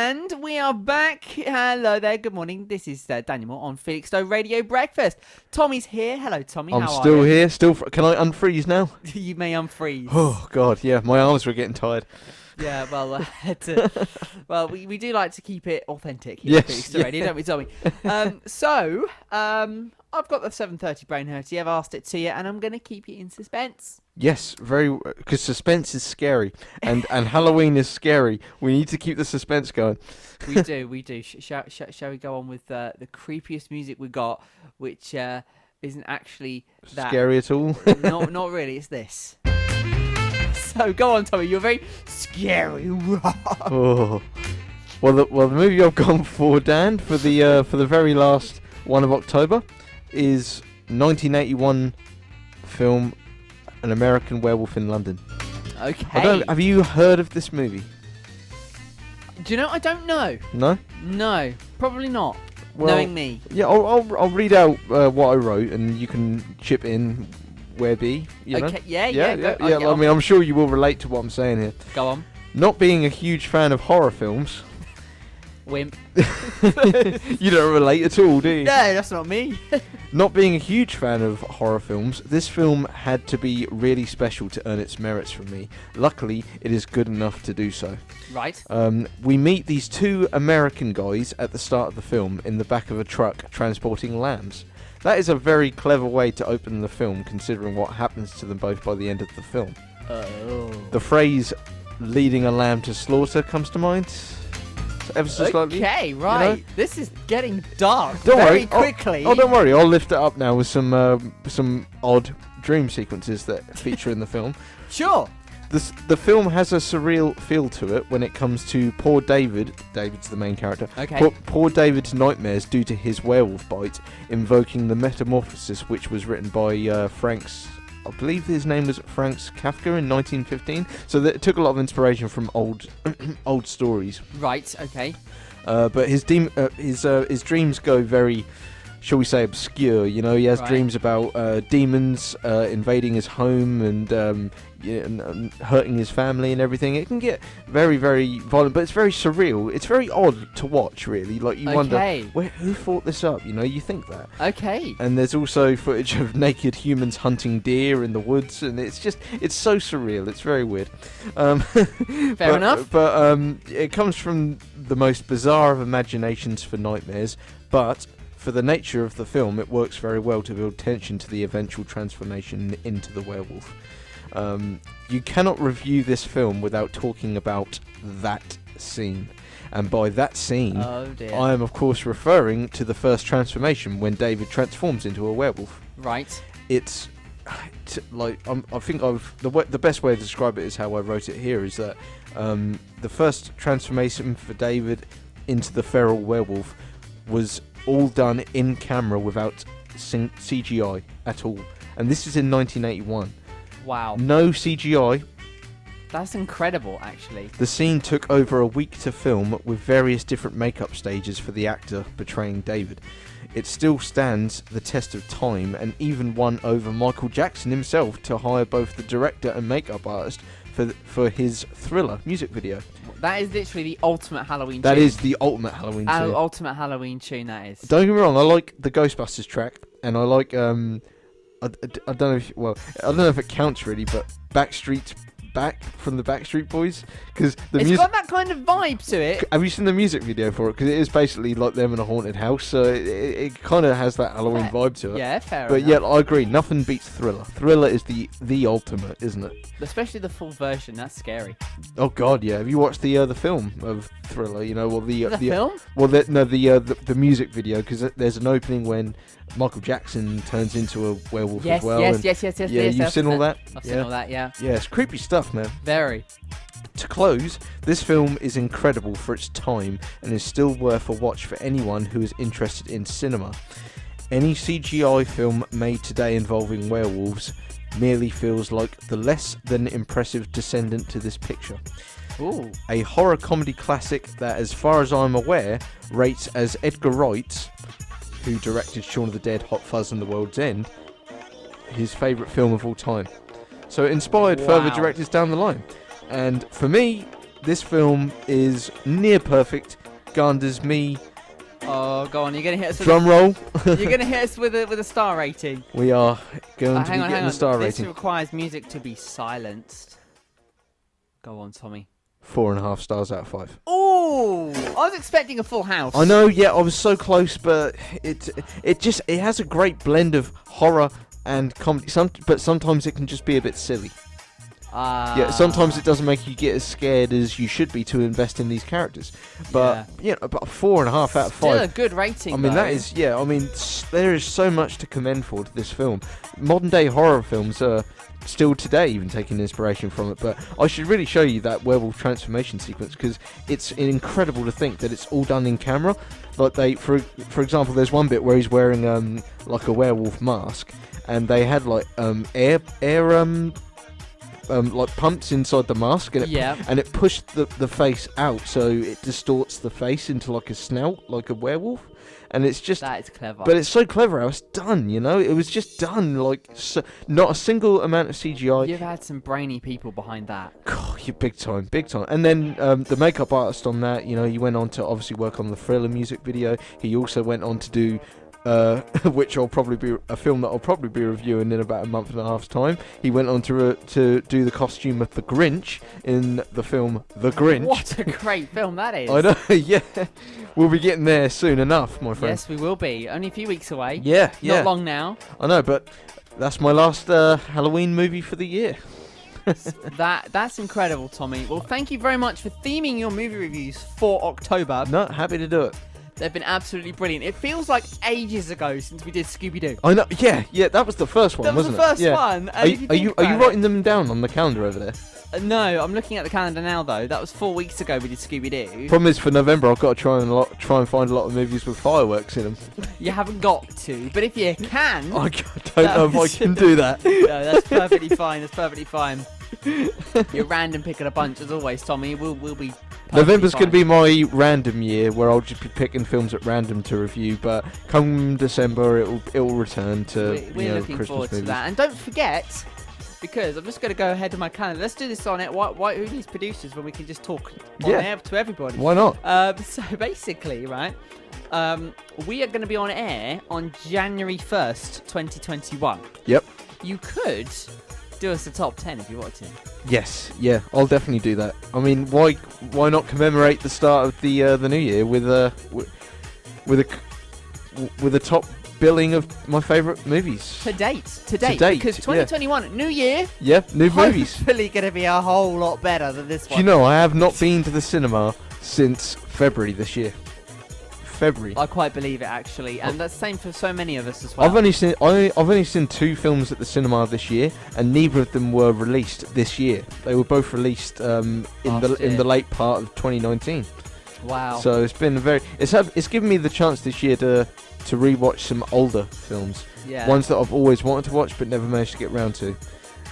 And we are back. Hello there. Good morning. This is Daniel Moore on Felixstowe Radio Breakfast. Tommy's here. Hello, Tommy. I'm How still are you? here. Can I unfreeze now? You may unfreeze. Oh God, yeah. My arms were getting tired. Yeah, well, we do like to keep it authentic here at Felixstowe Radio, don't we, Tommy? I've got the 7:30 brain hurty. I've asked it to you, and I'm going to keep you in suspense. Yes, because suspense is scary, and Halloween is scary. We need to keep the suspense going. We do. Shall we go on with the creepiest music we got, which isn't actually that Scary at all? Not really. It's this. So go on, Tommy. You're very scary. Oh. Well, the movie I've gone for, Dan, for the very last one of October, is 1981 film An American Werewolf in London. Okay. Have you heard of this movie? Do you know? I don't know. No? No, probably not. Well, knowing me. Yeah, I'll read out what I wrote, and you can chip in where be. You know? Okay. Yeah. I mean, I'm sure you will relate to what I'm saying here. Go on. Not being a huge fan of horror films. Wimp. You don't relate at all, do you? No, that's not me. Not being a huge fan of horror films, this film had to be really special to earn its merits from me. Luckily, it is good enough to do so. Right. We meet these two American guys at the start of the film in the back of a truck transporting lambs. That is a very clever way to open the film, considering what happens to them both by the end of the film. Oh. The phrase leading a lamb to slaughter comes to mind. Ever so slightly. Okay, right. You know? This is getting dark Don't very worry. quickly. Oh, don't worry. I'll lift it up now with some odd dream sequences that feature in the film. Sure. The film has a surreal feel to it when it comes to poor David. David's the main character. Okay. Poor David's nightmares due to his werewolf bite, invoking the metamorphosis, which was written by Frank's. I believe his name was Franz Kafka in 1915. So it took a lot of inspiration from old stories. Right. Okay. But his dreams go very, shall we say, obscure. You know, he has dreams about demons invading his home and hurting his family and everything. It can get very, very violent, but it's very surreal. It's very odd to watch, really. Like, you wonder, who thought this up? You know, you think that. Okay. And there's also footage of naked humans hunting deer in the woods, and it's so surreal. It's very weird. Fair enough. But it comes from the most bizarre of imaginations for nightmares, but for the nature of the film, it works very well to build tension to the eventual transformation into the werewolf. You cannot review this film without talking about that scene. And by that scene, I am of course referring to the first transformation when David transforms into a werewolf. Right. It's like I think the best way to describe it is how I wrote it here, is that the first transformation for David into the feral werewolf was all done in camera without CGI at all. And this is in 1981. Wow. No CGI. That's incredible, actually. The scene took over a week to film with various different makeup stages for the actor portraying David. It still stands the test of time and even won over Michael Jackson himself to hire both the director and makeup artist for his Thriller music video. That is literally the ultimate Halloween tune. That is the ultimate Halloween tune. Ultimate Halloween tune, that is. Don't get me wrong, I like the Ghostbusters track, and I like I don't know if it counts really, but Backstreet's Back from the Backstreet Boys, because it's got that kind of vibe to it. Have you seen the music video for it? Because it is basically like them in a haunted house, so it kind of has that Halloween vibe to it. Yeah, fair But enough. yeah, I agree. Nothing beats Thriller. Thriller is the ultimate, isn't it? Especially the full version. That's scary. Oh God, yeah. Have you watched the film of Thriller? You know, well the film? Well, the music video, because there's an opening when Michael Jackson turns into a werewolf as well. Yes. Yeah, you've seen all that? I've seen all that, yeah. Yeah, it's creepy stuff, man. Very. To close, this film is incredible for its time and is still worth a watch for anyone who is interested in cinema. Any CGI film made today involving werewolves merely feels like the less than impressive descendant to this picture. Ooh. A horror comedy classic that, as far as I'm aware, rates as Edgar Wright, who directed Shaun of the Dead, Hot Fuzz and The World's End, his favourite film of all time. So it inspired further directors down the line. And for me, this film is near perfect. Garners me. Oh, go on. You're gonna hit us. Drum roll. You're gonna hit us with a star rating. We are going to hang be on, getting a star This rating. requires music to be silenced. Go on, Tommy. 4.5 stars out of 5. Oh, I was expecting a full house. I know, yeah, I was so close, but it has a great blend of horror and comedy. But sometimes it can just be a bit silly. Yeah, sometimes it doesn't make you get as scared as you should be to invest in these characters. But about 4.5 out of 5. Still a good rating. I mean, though. that is, yeah. I mean, there is so much to commend for to this film. Modern day horror films are still today even taking inspiration from it. But I should really show you that werewolf transformation sequence because it's incredible to think that it's all done in camera. Like for example, there's one bit where he's wearing like a werewolf mask, and they had like air like pumps inside the mask, and it pushed the face out, so it distorts the face into like a snout, like a werewolf. And it's just that is clever. But it's so clever how it's done, you know. It was just done like not a single amount of CGI. You've had some brainy people behind that. God, you're big time. And then the makeup artist on that, you know, he went on to obviously work on the Thriller music video. He also went on to do. Which will probably be a film that I'll probably be reviewing in about a month and a half's time. He went on to do the costume of the Grinch in the film The Grinch. What a great film that is! I know, yeah. We'll be getting there soon enough, my friend. Yes, we will be. Only a few weeks away. Yeah. Not long now. I know, but that's my last Halloween movie for the year. That's incredible, Tommy. Well, thank you very much for theming your movie reviews for October. No, happy to do it. They've been absolutely brilliant. It feels like ages ago since we did Scooby-Doo. I know. Yeah, that was the first one, wasn't it? That was the first one. Are you writing them down on the calendar over there? No, I'm looking at the calendar now though. That was 4 weeks ago we did Scooby-Doo. Problem is, for November I've got to try and find a lot of movies with fireworks in them. You haven't got to, but if you can, I don't know if I can do that. No, that's perfectly fine. That's perfectly fine. You're random picking a bunch as always, Tommy. We'll be. November's going to be my random year where I'll just be picking films at random to review, but come December it will return to we're looking Christmas forward movies. to that. And don't forget, because I'm just going to go ahead of my calendar. Let's do this on it. Why who needs producers when we can just talk on air to everybody? Why not? So basically, right, we are going to be on air on January 1st, 2021. Yep. You could do us a top 10 if you wanted to. Yes, yeah, I'll definitely do that. I mean, why not commemorate the start of the new year with a top billing of my favourite movies To date, because 2021, new year. Yeah, new movies. Hopefully going to be a whole lot better than this one. Do you know, I have not been to the cinema since February this year. February. I quite believe it actually, and that's the same for so many of us as well. I've only seen 2 films at the cinema this year, and neither of them were released this year. They were both released in the late part of 2019. Wow. So it's been it's given me the chance this year to rewatch some older films. Yeah. Ones that I've always wanted to watch but never managed to get round to.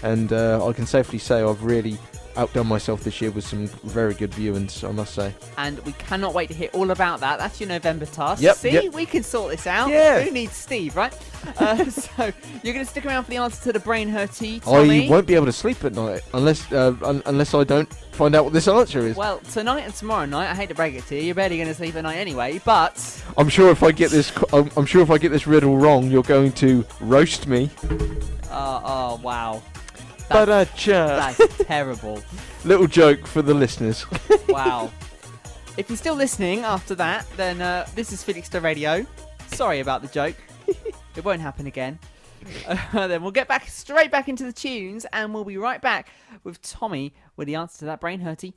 And I can safely say I've really outdone myself this year with some very good viewings, I must say. And we cannot wait to hear all about that. That's your November task. Yep, See, we can sort this out. Yeah. Who needs Steve, right? So you're going to stick around for the answer to the brain hurty, Tommy? I won't be able to sleep at night unless I don't find out what this answer is. Well, tonight and tomorrow night, I hate to break it to you, you're barely going to sleep at night anyway, but I'm sure if I get this riddle wrong, you're going to roast me. Oh wow. That's terrible. Little joke for the listeners. Wow. If you're still listening after that, then this is Felixstowe Radio. Sorry about the joke. It won't happen again. Then we'll get straight back into the tunes, and we'll be right back with Tommy with the answer to that brain hurty